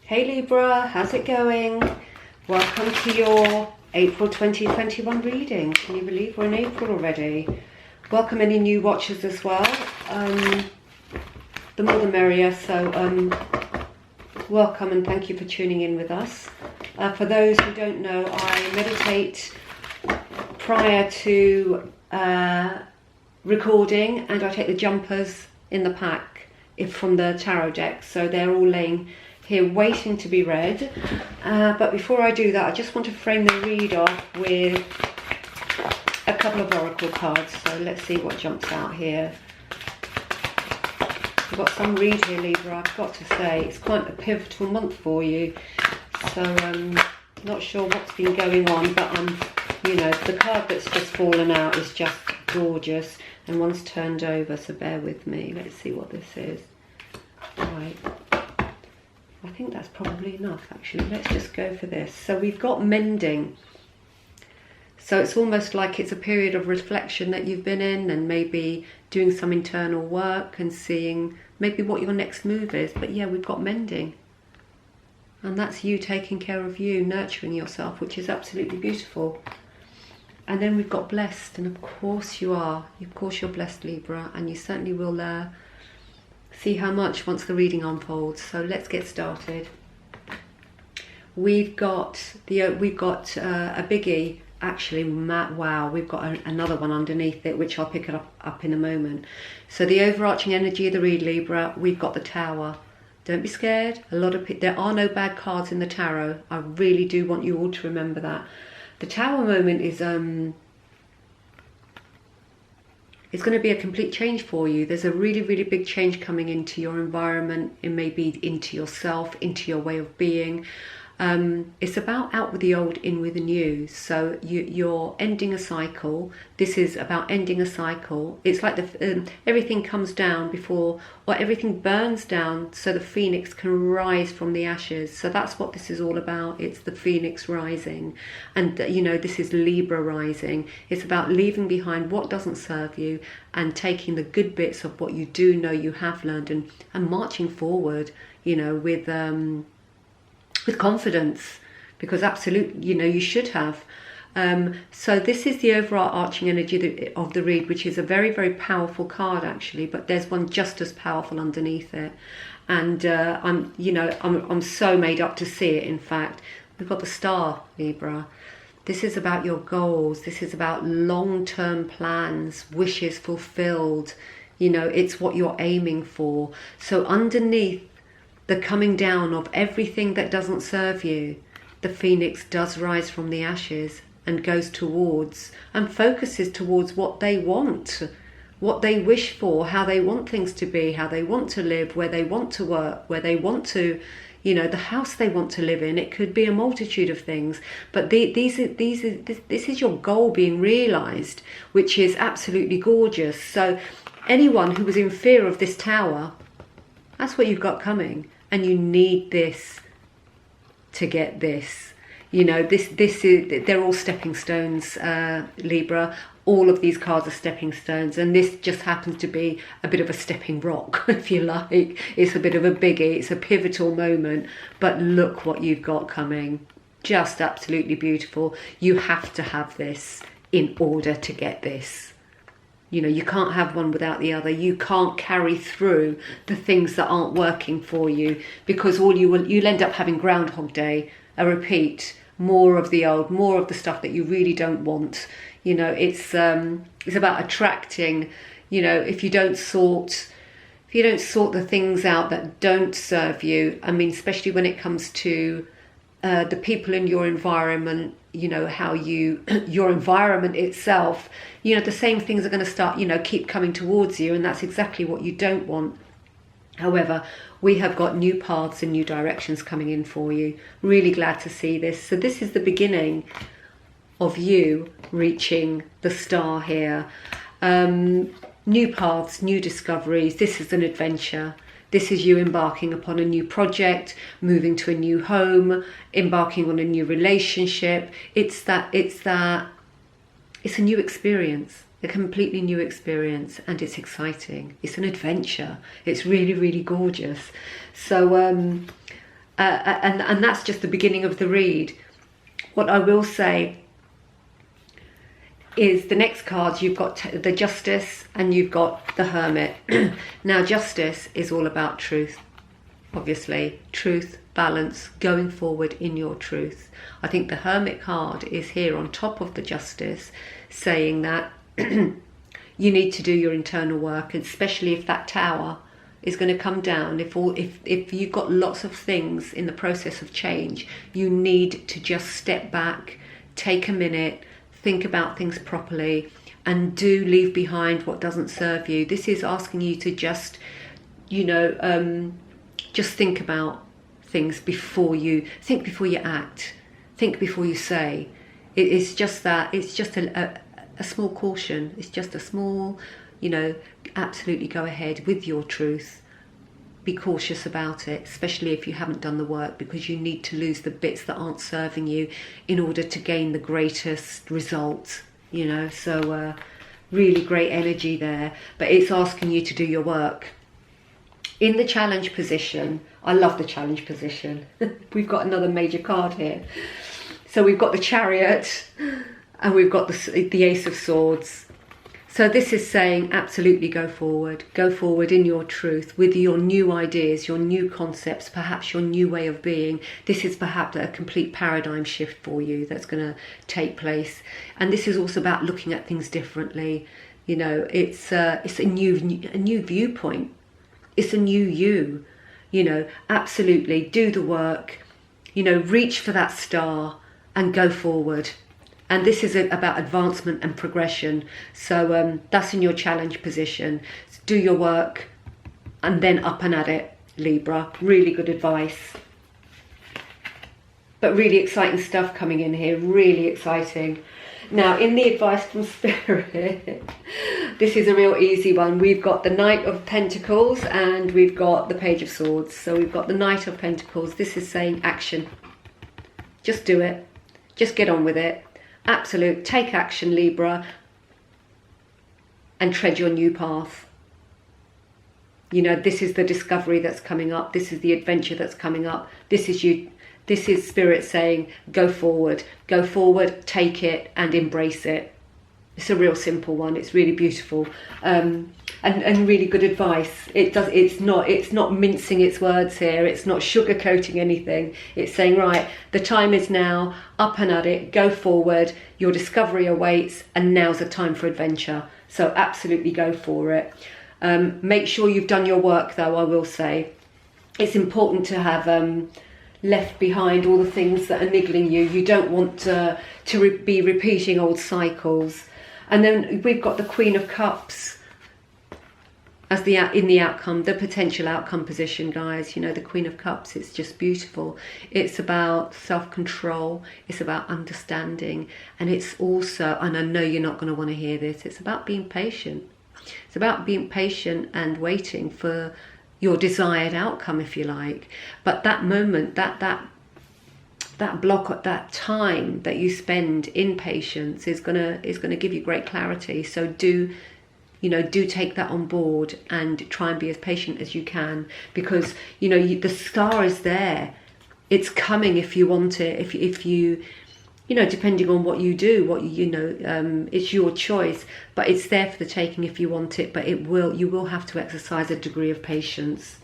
Hey Libra, how's it going? Welcome to your April 2021 reading. Can you believe we're in April already? Welcome any new watchers as well. The more the merrier, so welcome and thank you for tuning in with us. For those who don't know, I meditate prior to recording, and I take the jumpers in the pack from the tarot deck, so they're all laying here waiting to be read. But before I do that, I just want to frame the read off with a couple of oracle cards. So let's see what jumps out here. We've got some read here, Libra. I've got to say it's quite a pivotal month for you. So not sure what's been going on, but you know, the card that's just fallen out is just gorgeous, and one's turned over. So bear with me. Let's see what this is. Right. I think that's probably enough, actually. Let's just go for this. So we've got mending. So it's almost like it's a period of reflection that you've been in, and maybe doing some internal work and seeing maybe what your next move is. But yeah, we've got mending. And that's you taking care of you, nurturing yourself, which is absolutely beautiful. And then we've got blessed, and of course you are. Of course you're blessed, Libra, and you certainly will see how much once the reading unfolds. So let's get started. We've got a biggie, actually. Wow, we've got another one underneath it, which I'll pick it up in a moment. So the overarching energy of the read, Libra, we've got the Tower. Don't be scared. There are no bad cards in the tarot. I really do want you all to remember that. The Tower moment is it's going to be a complete change for you. There's a really, really big change coming into your environment. It may be into yourself, into your way of being. It's about out with the old, in with the new. So you're ending a cycle. This is about ending a cycle. It's like everything comes down before, or everything burns down so the phoenix can rise from the ashes. So that's what this is all about. It's the phoenix rising. And you know, this is Libra rising. It's about leaving behind what doesn't serve you and taking the good bits of what you do know you have learned, and marching forward, you know, with confidence, because absolutely, you know, you should have. So this is the overarching energy of the read, which is a very, very powerful card, actually, but there's one just as powerful underneath it. And I'm so made up to see it. In fact, we've got the Star, Libra. This is about your goals. This is about long-term plans, wishes fulfilled. You know, it's what you're aiming for. So underneath the coming down of everything that doesn't serve you, the phoenix does rise from the ashes and goes towards and focuses towards what they want, what they wish for, how they want things to be, how they want to live, where they want to work, where they want to, you know, the house they want to live in. It could be a multitude of things, but this is your goal being realized, which is absolutely gorgeous. So anyone who was in fear of this Tower, that's what you've got coming. And you need this to get this. You know, they're all stepping stones, Libra. All of these cards are stepping stones, and this just happens to be a bit of a stepping rock, if you like. It's a bit of a biggie. It's a pivotal moment, but look what you've got coming. Just absolutely beautiful. You have to have this in order to get this. You know, you can't have one without the other. You can't carry through the things that aren't working for you, because you'll end up having Groundhog Day, a repeat, more of the old, more of the stuff that you really don't want. You know, it's about attracting. You know, if you don't sort the things out that don't serve you. I mean, especially when it comes to the people in your environment, you know, how your environment itself, you know, the same things are going to start, you know, keep coming towards you, and that's exactly what you don't want. However, we have got new paths and new directions coming in for you. Really glad to see this. So this is the beginning of you reaching the star here. New paths, new discoveries. This is an adventure. This is you embarking upon a new project, moving to a new home, embarking on a new relationship. It's a new experience, a completely new experience, and it's exciting. It's an adventure. It's really, really gorgeous. So and that's just the beginning of the read. What I will say is the next cards, you've got the Justice and you've got the Hermit. Now, Justice is all about truth, obviously. Truth, balance, going forward in your truth. I think the Hermit card is here on top of the Justice, saying that you need to do your internal work, especially if that Tower is going to come down. If you've got lots of things in the process of change, you need to just step back, take a minute, think about things properly, and do leave behind what doesn't serve you. This is asking you to just, just think about things before you act, think before you say. It's just that, it's just a small caution. It's just a small, absolutely go ahead with your truth. Be cautious about it, especially if you haven't done the work, because you need to lose the bits that aren't serving you in order to gain the greatest result, so really great energy there. But it's asking you to do your work. In the challenge position, I love the challenge position. We've got another major card here. So we've got the Chariot and we've got the Ace of Swords. So this is saying absolutely go forward in your truth, with your new ideas, your new concepts, perhaps your new way of being. This is perhaps a complete paradigm shift for you that's going to take place. And this is also about looking at things differently. It's a new viewpoint. It's a new you, absolutely do the work, reach for that star and go forward. And this is about advancement and progression. So that's in your challenge position. So do your work and then up and at it, Libra. Really good advice. But really exciting stuff coming in here. Really exciting. Now, in the advice from Spirit, this is a real easy one. We've got the Knight of Pentacles and we've got the Page of Swords. So we've got the Knight of Pentacles. This is saying action. Just do it. Just get on with it. Absolute, take action, Libra, and tread your new path. This is the discovery that's coming up. This is the adventure that's coming up. This is Spirit saying, go forward, take it and embrace it. It's a real simple one. It's really beautiful, and really good advice. It's not mincing its words here. It's not sugarcoating anything. It's saying, right, the time is now. Up and at it. Go forward. Your discovery awaits, and now's the time for adventure. So absolutely go for it. Make sure you've done your work, though. I will say, it's important to have left behind all the things that are niggling you. You don't want to be repeating old cycles. And then we've got the Queen of Cups as in the outcome, the potential outcome position, guys. The Queen of Cups, it's just beautiful. It's about self-control. It's about understanding. And it's also, and I know you're not going to want to hear this, it's about being patient. It's about being patient and waiting for your desired outcome, if you like. But that moment, that block, that time that you spend in patience is gonna give you great clarity. So do take that on board and try and be as patient as you can, because the star is there. It's coming if you want it. If you depending on what you do, it's your choice, but it's there for the taking if you want it. But you will have to exercise a degree of patience.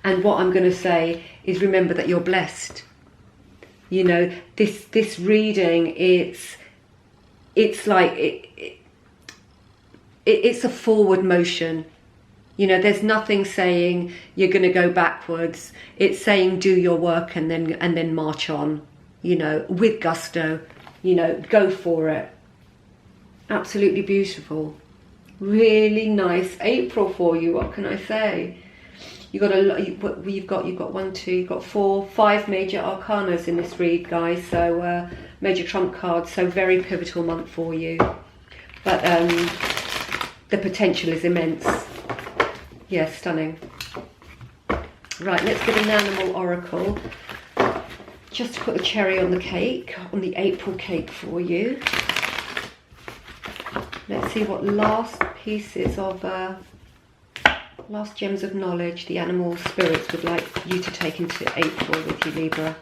And what I'm going to say is, remember that you're blessed. This reading, it's like it's a forward motion. There's nothing saying you're going to go backwards. It's saying do your work and then march on, with gusto, go for it. Absolutely beautiful. Really nice April for you. What can I say? You've got 1, 2, you've got 4, 5 major arcanas in this read, guys. So major trump cards. So very pivotal month for you. But the potential is immense. Yeah, stunning. Right, let's get an animal oracle. Just to put the cherry on the cake, on the April cake for you. Let's see what last pieces of last gems of knowledge the animal spirits would like you to take into April with you, Libra.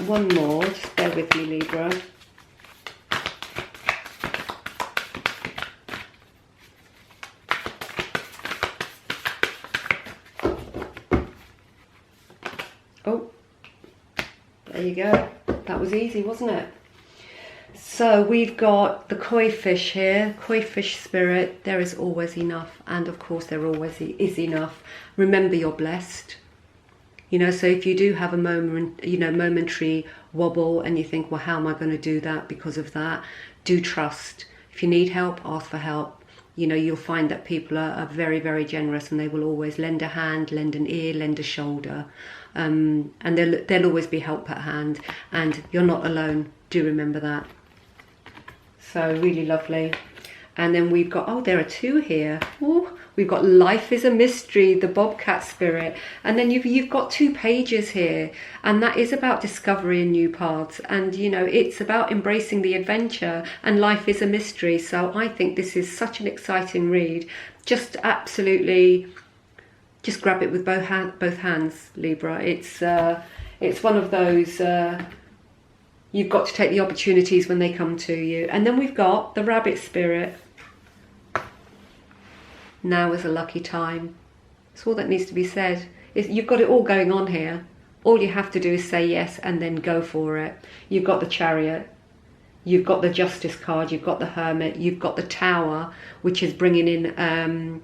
One more, just bear with me, Libra. Oh, there you go. That was easy, wasn't it? So we've got the koi fish here, koi fish spirit. There is always enough, and of course there always is enough. Remember, you're blessed. You know, so if you do have a moment, you know, momentary wobble and you think, well, how am I going to do that because of that? Do trust. If you need help, ask for help. You know, you'll find that people are very, very generous, and they will always lend a hand, lend an ear, lend a shoulder. And there'll always be help at hand, and you're not alone. Do remember that. So really lovely. And then we've got, oh, there are two here. Ooh, we've got Life is a Mystery, the Bobcat Spirit. And then you've got 2 pages here. And that is about discovery and new paths. And, you know, it's about embracing the adventure. And life is a mystery. So I think this is such an exciting read. Just absolutely, just grab it with both hands, Libra. It's one of those... you've got to take the opportunities when they come to you. And then we've got the Rabbit Spirit. Now is a lucky time. That's all that needs to be said. You've got it all going on here. All you have to do is say yes and then go for it. You've got the Chariot. You've got the Justice card. You've got the Hermit. You've got the Tower, which is bringing in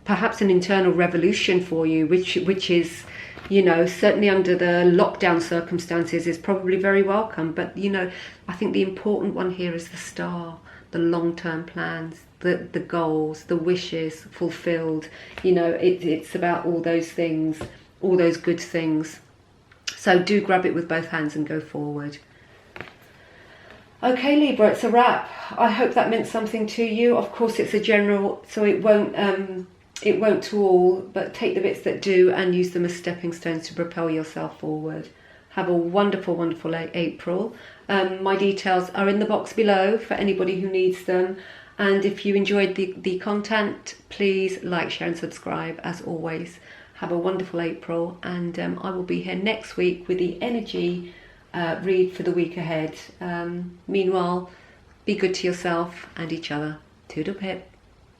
perhaps an internal revolution for you, which is... you know, certainly under the lockdown circumstances is probably very welcome. But, you know, I think the important one here is the Star, the long-term plans, the goals, the wishes fulfilled. You know, it's about all those things, all those good things. So do grab it with both hands and go forward. Okay, Libra, it's a wrap. I hope that meant something to you. Of course, it's a general, so it won't to all, but take the bits that do and use them as stepping stones to propel yourself forward. Have a wonderful, wonderful April. My details are in the box below for anybody who needs them. And if you enjoyed the content, please like, share and subscribe as always. Have a wonderful April, and I will be here next week with the energy read for the week ahead. Meanwhile, be good to yourself and each other. Toodle pip.